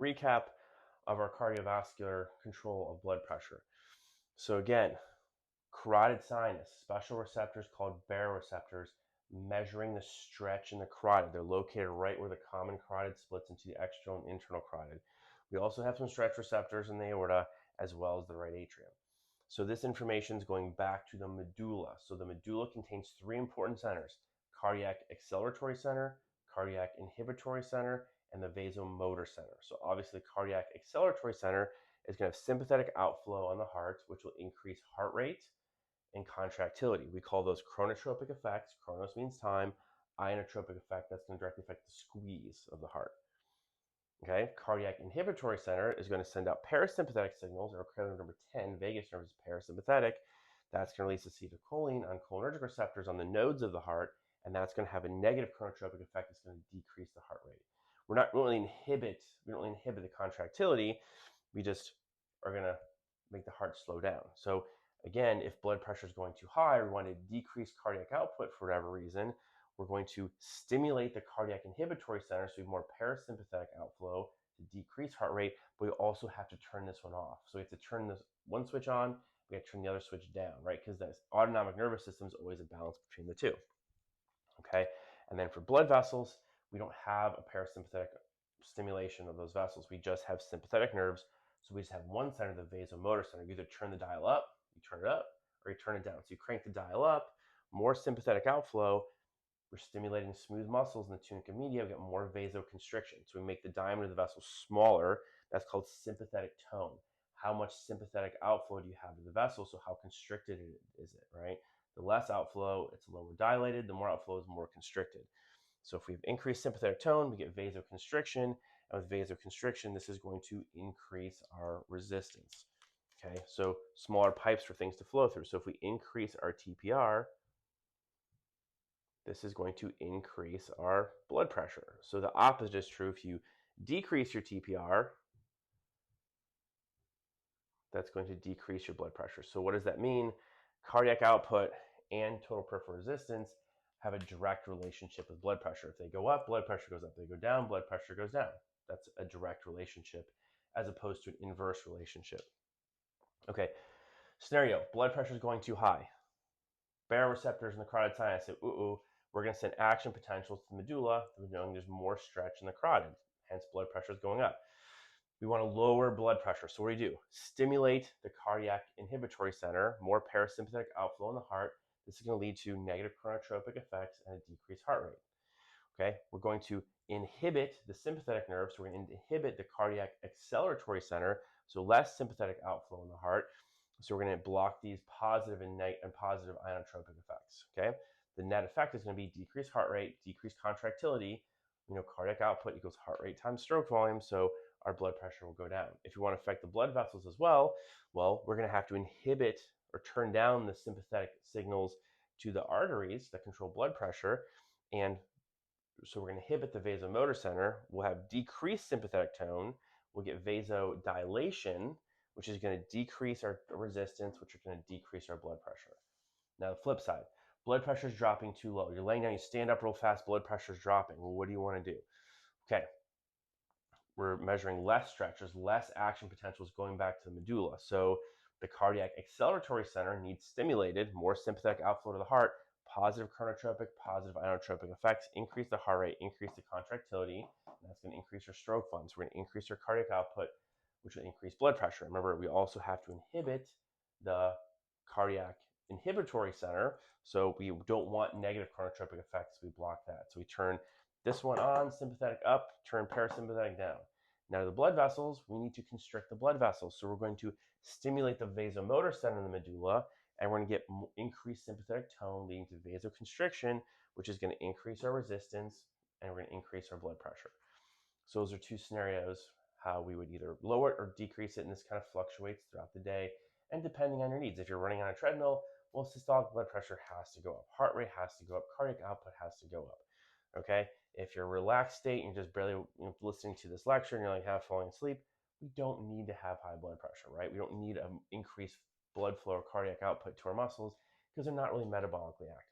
recap of our cardiovascular control of blood pressure. So again, carotid sinus, special receptors called baroreceptors, measuring the stretch in the carotid. They're located right where the common carotid splits into the external and internal carotid. We also have some stretch receptors in the aorta as well as the right atrium. So this information is going back to the medulla. So the medulla contains three important centers: cardiac acceleratory center, cardiac inhibitory center, and the vasomotor center. So obviously the cardiac acceleratory center is going to have sympathetic outflow on the heart, which will increase heart rate and contractility. We call those chronotropic effects. Chronos means time. Inotropic effect, that's going to directly affect the squeeze of the heart. Okay, cardiac inhibitory center is going to send out parasympathetic signals, or cranial number 10, vagus nerve is parasympathetic. That's going to release acetylcholine on cholinergic receptors on the nodes of the heart, and that's going to have a negative chronotropic effect. It's going to decrease the heart rate. We don't really inhibit the contractility. We just are going to make the heart slow down. So again, if blood pressure is going too high, or we want to decrease cardiac output for whatever reason, we're going to stimulate the cardiac inhibitory center, so we have more parasympathetic outflow to decrease heart rate, but we also have to turn this one off. So we have to turn this one switch on, we have to turn the other switch down, right? Because the autonomic nervous system is always a balance between the two. Okay, and then for blood vessels, we don't have a parasympathetic stimulation of those vessels. We just have sympathetic nerves, so we just have one center, the vasomotor center. You either turn the dial up, you turn it up, or you turn it down. So you crank the dial up, more sympathetic outflow. We're stimulating smooth muscles in the tunica media. We get more vasoconstriction. So we make the diameter of the vessel smaller. That's called sympathetic tone. How much sympathetic outflow do you have to the vessel? So how constricted is it, right? The less outflow, it's lower dilated. The more outflow is more constricted. So if we have increased sympathetic tone, we get vasoconstriction. And with vasoconstriction, this is going to increase our resistance. Okay, so smaller pipes for things to flow through. So if we increase our TPR, this is going to increase our blood pressure. So the opposite is true. If you decrease your TPR, that's going to decrease your blood pressure. So what does that mean? Cardiac output and total peripheral resistance have a direct relationship with blood pressure. If they go up, blood pressure goes up. If they go down, blood pressure goes down. That's a direct relationship as opposed to an inverse relationship. Okay, scenario, blood pressure is going too high. Baroreceptors in the carotid sinus say, we're going to send action potentials to the medulla, knowing there's more stretch in the carotid, hence blood pressure is going up. We want to lower blood pressure. So what do? Stimulate the cardiac inhibitory center, more parasympathetic outflow in the heart. This is going to lead to negative chronotropic effects and a decreased heart rate. Okay, we're going to inhibit the sympathetic nerve, so we're going to inhibit the cardiac acceleratory center, so less sympathetic outflow in the heart. So we're going to block these positive and positive inotropic effects. Okay, the net effect is going to be decreased heart rate, decreased contractility. Cardiac output equals heart rate times stroke volume, so our blood pressure will go down. If you want to affect the blood vessels as well, we're going to have to inhibit or turn down the sympathetic signals to the arteries that control blood pressure. And so we're going to inhibit the vasomotor center. We'll have decreased sympathetic tone. We'll get vasodilation, which is going to decrease our resistance, which is going to decrease our blood pressure. Now, the flip side, blood pressure is dropping too low. You're laying down, you stand up real fast, blood pressure is dropping. Well, what do you want to do? Okay, we're measuring less stretch. There's less action potentials going back to the medulla. So the cardiac acceleratory center needs stimulated, more sympathetic outflow to the heart, positive chronotropic, positive inotropic effects, increase the heart rate, increase the contractility, and that's going to increase your stroke volume. So we're going to increase your cardiac output, which will increase blood pressure. Remember, we also have to inhibit the cardiac inhibitory center, so we don't want negative chronotropic effects. We block that. So we turn this one on, sympathetic up, turn parasympathetic down. Now the blood vessels, we need to constrict the blood vessels. So we're going to stimulate the vasomotor center in the medulla, and we're going to get increased sympathetic tone leading to vasoconstriction, which is going to increase our resistance, and we're going to increase our blood pressure. So those are two scenarios, how we would either lower it or decrease it, and this kind of fluctuates throughout the day, and depending on your needs. If you're running on a treadmill, well, systolic blood pressure has to go up, heart rate has to go up, cardiac output has to go up. Okay, if you're relaxed state and you're just barely listening to this lecture and you're like half falling asleep, we don't need to have high blood pressure, right? We don't need an increased blood flow or cardiac output to our muscles because they're not really metabolically active.